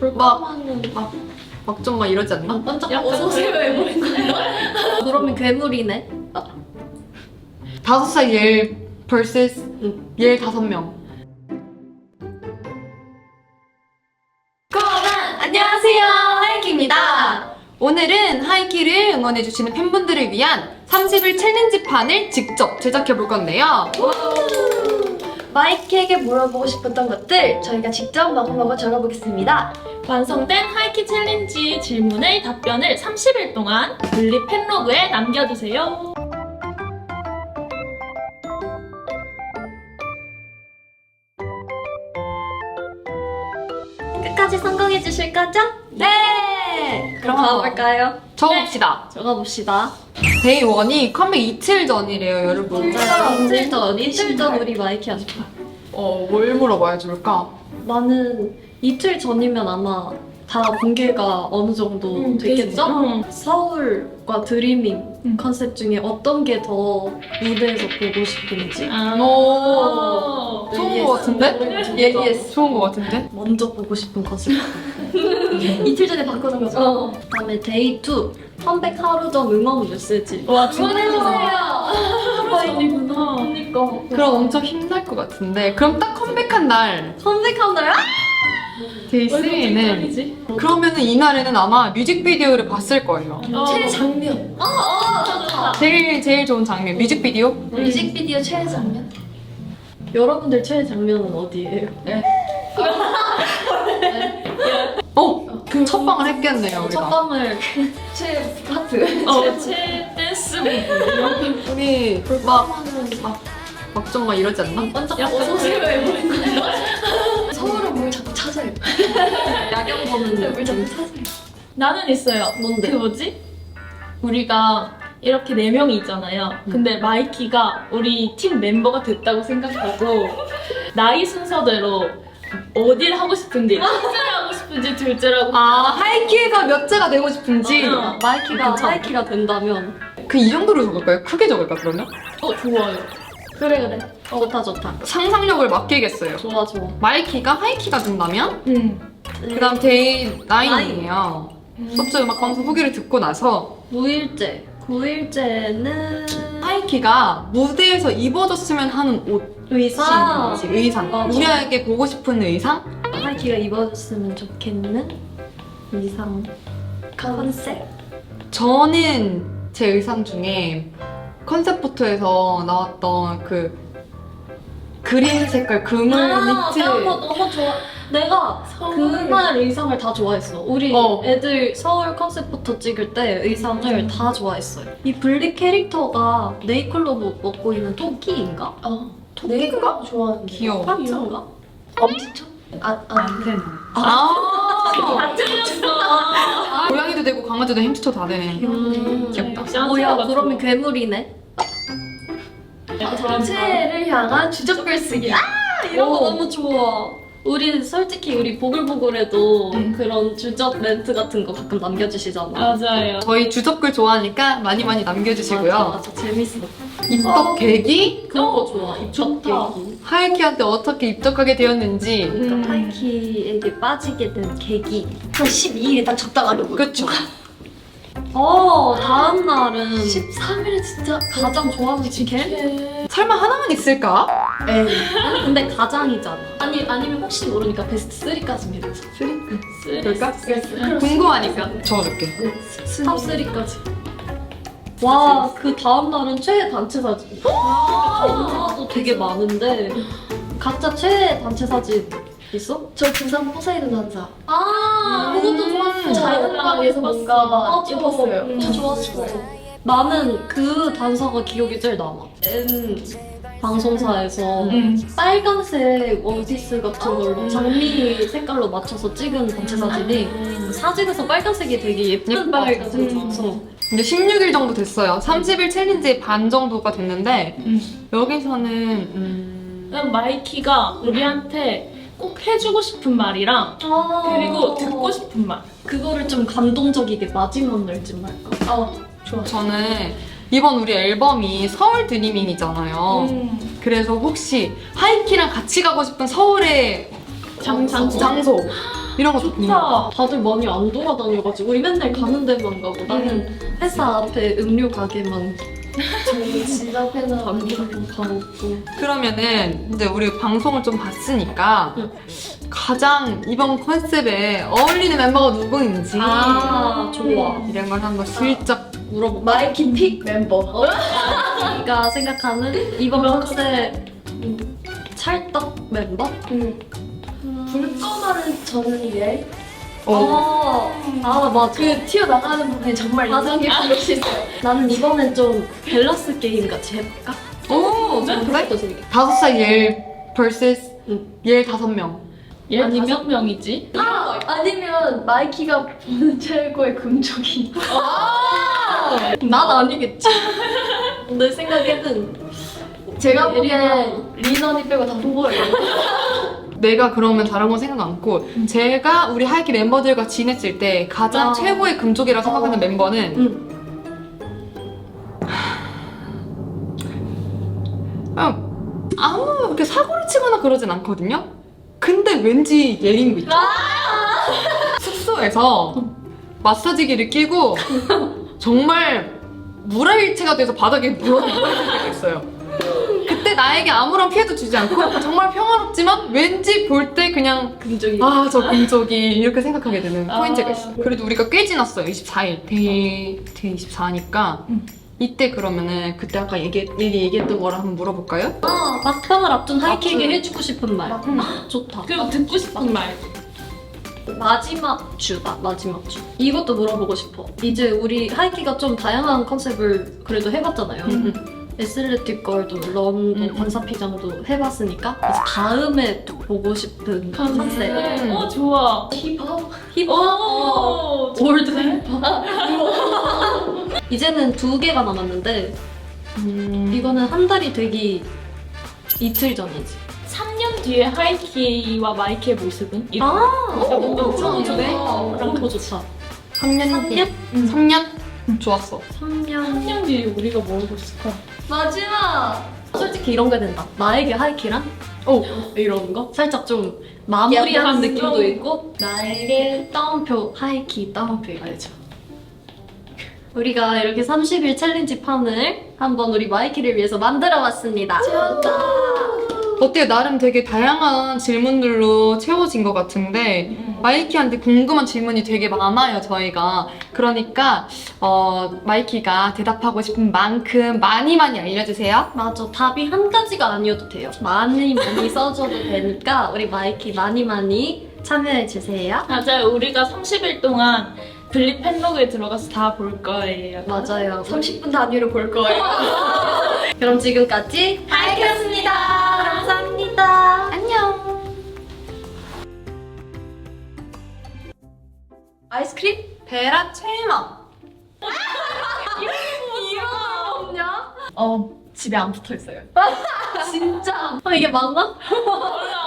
막 좀 막 이러지 않나? 반짝 어서오세요 해버린 거야? 그러면 괴물이네? 5살 얘 vs 얘 5명. 안녕하세요, 하이키입니다. 오늘은 하이키를 응원해주시는 팬분들을 위한 30일 챌린지판을 직접 제작해볼 건데요. 마이키에게 물어보고 싶었던 것들 저희가 직접 마구마구 적어보겠습니다. 완성된 하이키 챌린지 질문의 답변을 30일 동안 분리 팬로그에 남겨주세요. 끝까지 성공해 주실 거죠? 네! 그럼 가볼까요? 적어봅시다. 적어봅시다. 데이 1이 컴백 이틀 전이래요, 여러분. 이틀 전 우리 마이키 하자. 뭘 물어봐야 좋을까? 나는 이틀 전이면 아마 다 공개가 어느 정도 됐겠죠? 서울과 드리밍 컨셉 중에 어떤 게 더 무대에서 보고 싶은지 좋은 거 같은데? 예리했어. 좋은 거 같은데? 먼저 보고 싶은 컨셉. 이틀 전에 바꿔준 거죠? 그다음에 데이 2 컴백 하루 전 응원 메시지. 와, 빨리구나. 그니까. 그럼 엄청 힘날 것 같은데. 그럼 딱 컴백한 날 컴백한 날 데이 3는 그러면은 이날에는 아마 뮤직비디오를 봤을 거예요. 최장면. 제일 좋은 장면 뮤직비디오? 뮤직비디오 최장면. 여러분들 최장면은 어디예요? 그 첫방을 했겠네요, 우리가. 첫 방을 최 파트. 제 댄스 우리 막 좀 막 이러지 않나? 반짝 어서오세요 해버린 거야? 서울은 뭘 자꾸 찾아요. 야경 보는데 뭘 자꾸 찾아요. 나는 있어요. 뭔데? 그 뭐지? 우리가 이렇게 4명이 있잖아요. 근데 마이키가 우리 팀 멤버가 됐다고 생각하고 나이 순서대로 어딜 하고 싶은지 첫째를 하고 싶은지 둘째를 하고 하이키에서 몇째가 되고 싶은지 마이키가 된다면 그 이 정도로 적을까요? 크게 적을까 그러면? 좋아요. 그래. 좋다. 상상력을 맡기겠어요. 좋아. 마이키가 하이키가 된다면 그 다음 데이 9이에요. 섭주 음악방송 후기를 듣고 나서 9일째는 하이키가 무대에서 입어줬으면 하는 옷 의상. 의상 맞아. 우리에게 보고 싶은 의상? 하이키가 입어줬으면 좋겠는 의상 컨셉. 저는 제 의상 중에 컨셉 포토에서 나왔던 그 그린 색깔 그물 니트 너무 좋아. 내가 그날 의상을 다 좋아했어. 우리 애들 서울 컨셉 포토 찍을 때 의상을 다 좋아했어요. 이 블리 캐릭터가 네이클로 먹고 있는 토끼인가? 토끼가? 좋아하는 귀여워. 파트인가? 엄지척? 안테나. 다 틀렸어. 고양이도 되고 강아지도 햄스터 다 되네. 귀엽다. 뭐야, 그러면 괴물이네? 전체를 향한 주접 글쓰기. 이런 거 너무 좋아. 우리 솔직히 우리 보글보글해도 그런 주접 멘트 같은 거 가끔 남겨주시잖아. 맞아요. 저희 주접글 좋아하니까 많이 남겨주시고요. 맞아. 재밌어. 입덕 계기? 그런 거 좋아. 입덕 좋다. 계기. 하이키한테 어떻게 입덕하게 되었는지. 그러니까 하이키에게 빠지게 된 계기. 한 12일에 딱 적당하게 보여. 그쵸? 다음 날은 13일에 진짜 가장 좋아하는 치킨? 설마 하나만 있을까? 에이. 아니 근데 가장이잖아. 아니면 혹시 모르니까 베스트 3까지 밀어서. 그럴까? 궁금하니까 적어줄게. 탑 3까지. 와, 그 다음 날은 최애 단체 사진. 또 되게 많은데 각자 최애 단체 사진 있어? 저 부산 포세이돈 단사. 그것도 좋았어. 자연광에서 뭔가 예뻤어요. 저 좋았어. 나는 그 단사가 기억이 제일 남아. N 방송사에서 빨간색 원피스 같은 걸로 장미 색깔로 맞춰서 찍은 단체 사진이 사진에서 빨간색이 되게 예쁜 빨간색이어서 이제 16일 정도 됐어요. 30일 챌린지 반 정도가 됐는데 여기서는 그냥 마이키가 우리한테 꼭 해주고 싶은 말이랑 그리고 듣고 싶은 말. 그거를 좀 감동적이게 마지막 날쯤 할까? 좋아. 저는 이번 우리 앨범이 서울 드리밍이잖아요. 그래서 혹시 하이키랑 같이 가고 싶은 서울의 장소. 장소 이런 것도 궁금해. 좋다. 다들 많이 안 돌아다녀가지고 우리 맨날 가는 데만 가고 나는 회사 앞에 음료 가게만 저희 집 앞에는 담기고 다 먹고. 그러면은 이제 우리 방송을 좀 봤으니까 응. 가장 이번 컨셉에 어울리는 멤버가 누구인지 아, 좋아. 이런 걸 한번 슬쩍 물어보. 마이키 픽 멤버. 내가 생각하는 이번 컨셉 찰떡 멤버? 불꺼나는 저는 얘. 맞아. 그 튀어나가는 부분이 정말 인상이 멋있어요. 나는 이번엔 좀 밸런스 게임 같이 해볼까? 오, 좋은데? 그것도 재밌겠다. 5살 옐 vs 응. 옐 5명. 얘 아니면? 5명이지? 아니면 마이키가 보는 최고의 금쪽이. 난 아니겠지. 내 생각에는 제가 보기엔 리너니 빼고 다 후보예요. 내가 그러면 다른 건 생각 않고 제가 우리 하이키 멤버들과 지냈을 때 가장 아. 최고의 금쪽이라고 생각하는 멤버는 그냥 아무 이렇게 사고를 치거나 그러진 않거든요? 근데 왠지 예린 거 있죠? 숙소에서 마사지기를 끼고 정말 물화일체가 돼서 바닥에 누워있는 때가 있어요. 그때 나에게 아무런 피해도 주지 않고 정말 평화롭지만 왠지 볼 때 그냥 금쪽이. 아, 저 금쪽이 이렇게 생각하게 되는 포인트가 아. 있어. 그래도 우리가 꽤 지났어요. 24일. 데이 24니까. 이때 그러면은 그때 아까 얘기했던 거를 한번 물어볼까요? 막방을 앞둔 하이킥에 맞죠. 해주고 싶은 말. 좋다. 그리고 듣고 싶은 말. 마지막 주다. 마지막 주. 이것도 물어보고 싶어. 이제 우리 하이키가 좀 다양한 컨셉을 그래도 해봤잖아요. 에슬레틱 걸도 런도 관사피장도 해봤으니까 이제 다음에 또 보고 싶은 컨셉. 좋아. 힙합? 오, 올드 힙합. 이제는 2개가 남았는데 이거는 한 달이 되기 이틀 전이지. 3년 뒤에 하이키와 마이키의 모습은? 뭔가 좋네. 그럼 더 좋다. 3년? 3년? 좋았어. 3년. 3년 뒤에 우리가 뭐 하고 있을까? 마지막! 솔직히 이런 게 된다. 나에게 하이키란? 이런 거? 살짝 좀 마무리하는 약간 느낌도 좀- 있고 나에게 따옴표, 하이키 따옴표 알죠? 우리가 이렇게 30일 챌린지 판을 한번 우리 마이키를 위해서 만들어봤습니다. 어때요? 나름 되게 다양한 질문들로 채워진 것 같은데 마이키한테 궁금한 질문이 되게 많아요, 저희가. 그러니까 마이키가 대답하고 싶은 만큼 많이 알려주세요. 맞아. 답이 한 가지가 아니어도 돼요. 많이 써줘도 되니까 우리 마이키 많이 참여해주세요. 맞아요. 우리가 30일 동안 블리 팬로그에 들어가서 다 볼 거예요. 맞아요. 30분 단위로 볼 거예요. 그럼 지금까지 하이키였습니다. 감사합니다. 안녕. 아이스크림? 베라 최마. 없냐? 집에 안 붙어 있어요. 진짜. 이게 맞나? 몰라.